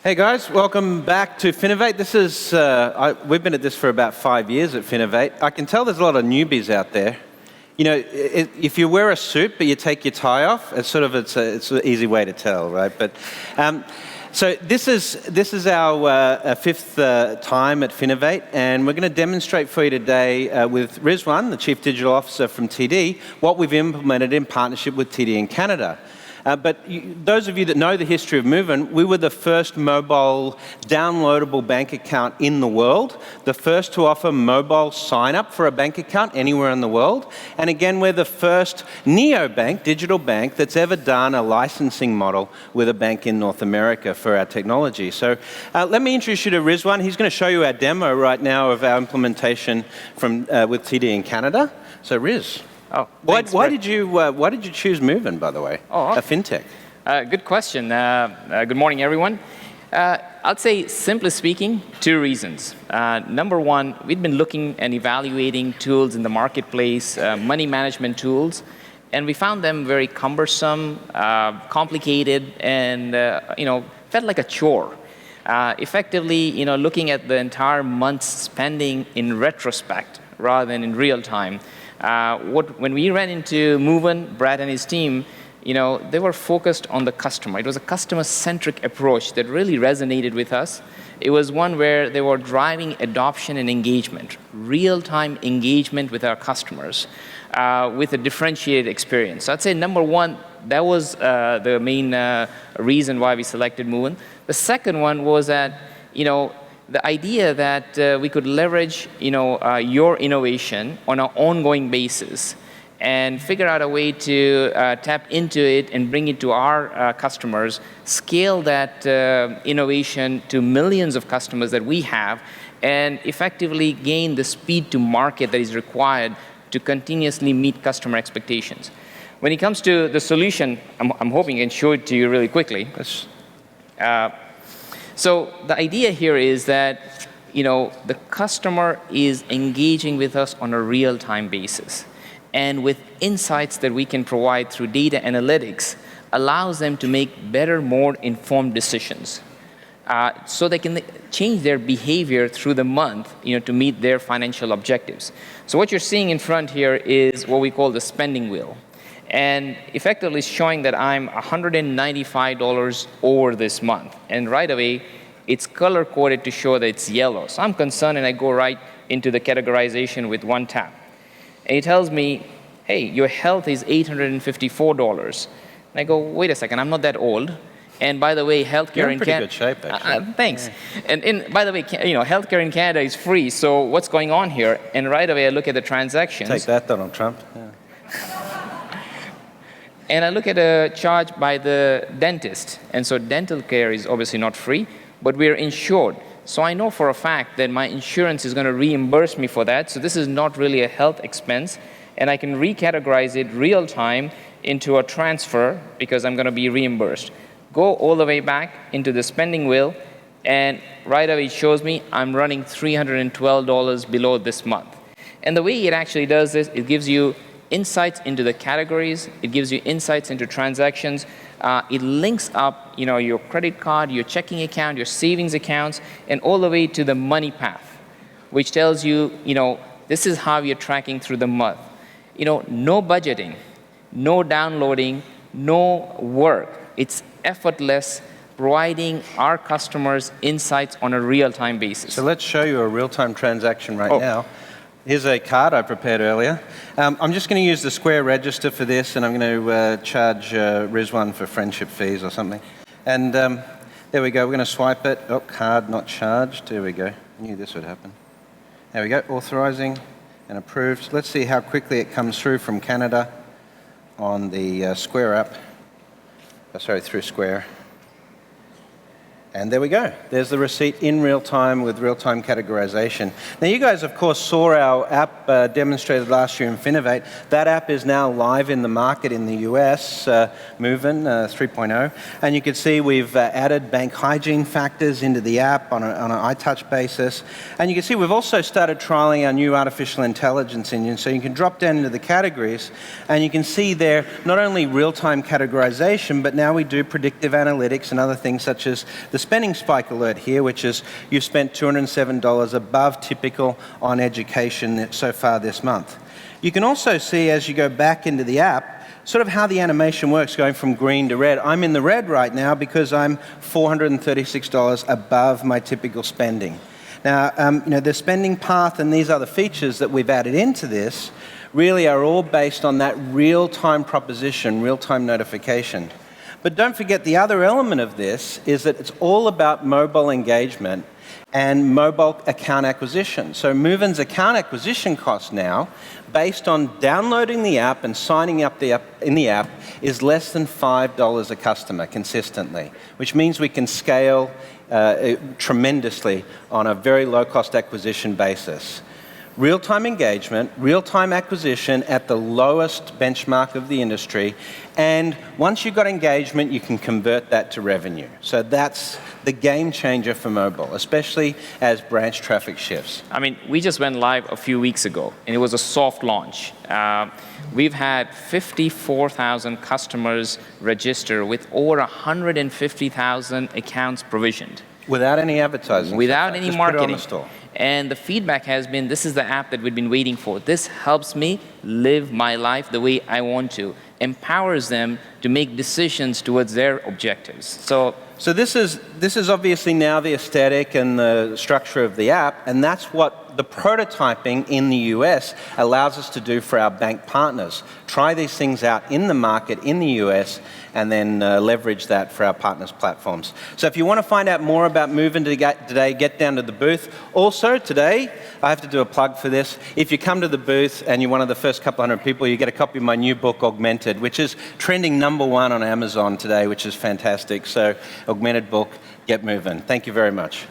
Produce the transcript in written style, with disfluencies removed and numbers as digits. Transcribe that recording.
Hey guys, welcome back to Finovate. This is we've been at this for about 5 years at Finovate. I can tell there's a lot of newbies out there. You know, if you wear a suit but you take your tie off, it's an easy way to tell, right? But so this is our fifth time at Finovate, and we're going to demonstrate for you today with Rizwan, the Chief Digital Officer from TD, what we've implemented in partnership with TD in Canada. Those of you that know the history of Moven, we were the first mobile downloadable bank account in the world, the first to offer mobile sign-up for a bank account anywhere in the world. And again, we're the first neobank, digital bank, that's ever done a licensing model with a bank in North America for our technology. So let me introduce you to Rizwan. He's going to show you our demo right now of our implementation with TD in Canada. So Riz. Oh, why did you choose Moven, by the way? A fintech. Good question. Good morning, everyone. I'd say, simply speaking, two reasons. Number one, we've been looking and evaluating tools in the marketplace, money management tools, and we found them very cumbersome, complicated, and felt like a chore. Effectively, looking at the entire month's spending in retrospect rather than in real time. When we ran into Moven, Brad and his team, they were focused on the customer. It was a customer-centric approach that really resonated with us. It was one where they were driving adoption and engagement, real-time engagement with our customers, with a differentiated experience. So I'd say number one, that was the main reason why we selected Moven. The second one was that, the idea that we could leverage, your innovation on an ongoing basis and figure out a way to tap into it and bring it to our customers, scale that innovation to millions of customers that we have, and effectively gain the speed to market that is required to continuously meet customer expectations. When it comes to the solution, I'm hoping I can show it to you really quickly. So the idea here is that, the customer is engaging with us on a real-time basis. And with insights that we can provide through data analytics, allows them to make better, more informed decisions. So they can change their behavior through the month, to meet their financial objectives. So what you're seeing in front here is what we call the spending wheel. And effectively showing that I'm $195 over this month. And right away, it's color-coded to show that it's yellow. So I'm concerned, and I go right into the categorization with one tap. And it tells me, hey, your health is $854. And I go, wait a second, I'm not that old. And by the way, healthcare in Canada... You're in pretty good shape, actually. Thanks. Yeah. And by the way, healthcare in Canada is free. So what's going on here? And right away, I look at the transactions. Take that, Donald Trump. Yeah. And I look at a charge by the dentist. And so dental care is obviously not free, but we're insured. So I know for a fact that my insurance is going to reimburse me for that. So this is not really a health expense. And I can recategorize it real time into a transfer because I'm going to be reimbursed. Go all the way back into the spending wheel. And right away it shows me I'm running $312 below this month. And the way it actually does this, it gives you insights into the categories. It gives you insights into transactions. It links up, your credit card, your checking account, your savings accounts, and all the way to the money path, which tells you, this is how you're tracking through the month. No budgeting, no downloading, no work. It's effortless, providing our customers insights on a real-time basis. So let's show you a real-time transaction right now. Here's a card I prepared earlier. I'm just going to use the Square register for this, and I'm going to charge Rizwan for friendship fees or something. And there we go. We're going to swipe it. Oh, card not charged. There we go. I knew this would happen. There we go. Authorizing and approved. Let's see how quickly it comes through from Canada on the Square app. Through Square. And there we go. There's the receipt in real time with real-time categorization. Now, you guys, of course, saw our app demonstrated last year in Finovate. That app is now live in the market in the US, Moven 3.0. And you can see we've added bank hygiene factors into the app on an iTouch basis. And you can see we've also started trialing our new artificial intelligence engine. So you can drop down into the categories, and you can see there not only real-time categorization, but now we do predictive analytics and other things such as the spending spike alert here, which is you've spent $207 above typical on education so far this month. You can also see as you go back into the app, sort of how the animation works going from green to red. I'm in the red right now because I'm $436 above my typical spending. Now, the spending path and these other features that we've added into this really are all based on that real-time proposition, real-time notification. But don't forget the other element of this is that it's all about mobile engagement and mobile account acquisition. So Moven's account acquisition cost now, based on downloading the app and signing up in the app, is less than $5 a customer consistently, which means we can scale tremendously on a very low-cost acquisition basis. Real-time engagement, real-time acquisition at the lowest benchmark of the industry, and once you've got engagement, you can convert that to revenue. So that's the game changer for mobile, especially as branch traffic shifts. I mean, we just went live a few weeks ago, and it was a soft launch. We've had 54,000 customers register with over 150,000 accounts provisioned. Without any advertising. Without any just marketing. Put it on the store. And the feedback has been, this is the app that we've been waiting for. This helps me live my life the way I want to. Empowers them to make decisions towards their objectives. So this is obviously now the aesthetic and the structure of the app, and that's what the prototyping in the US allows us to do for our bank partners. Try these things out in the market in the US and then leverage that for our partners' platforms. So if you want to find out more about Moven today, get down to the booth. Also today, I have to do a plug for this. If you come to the booth and you're one of the first couple hundred people, you get a copy of my new book, Augmented, which is trending #1 on Amazon today, which is fantastic. So Augmented book, get moving. Thank you very much.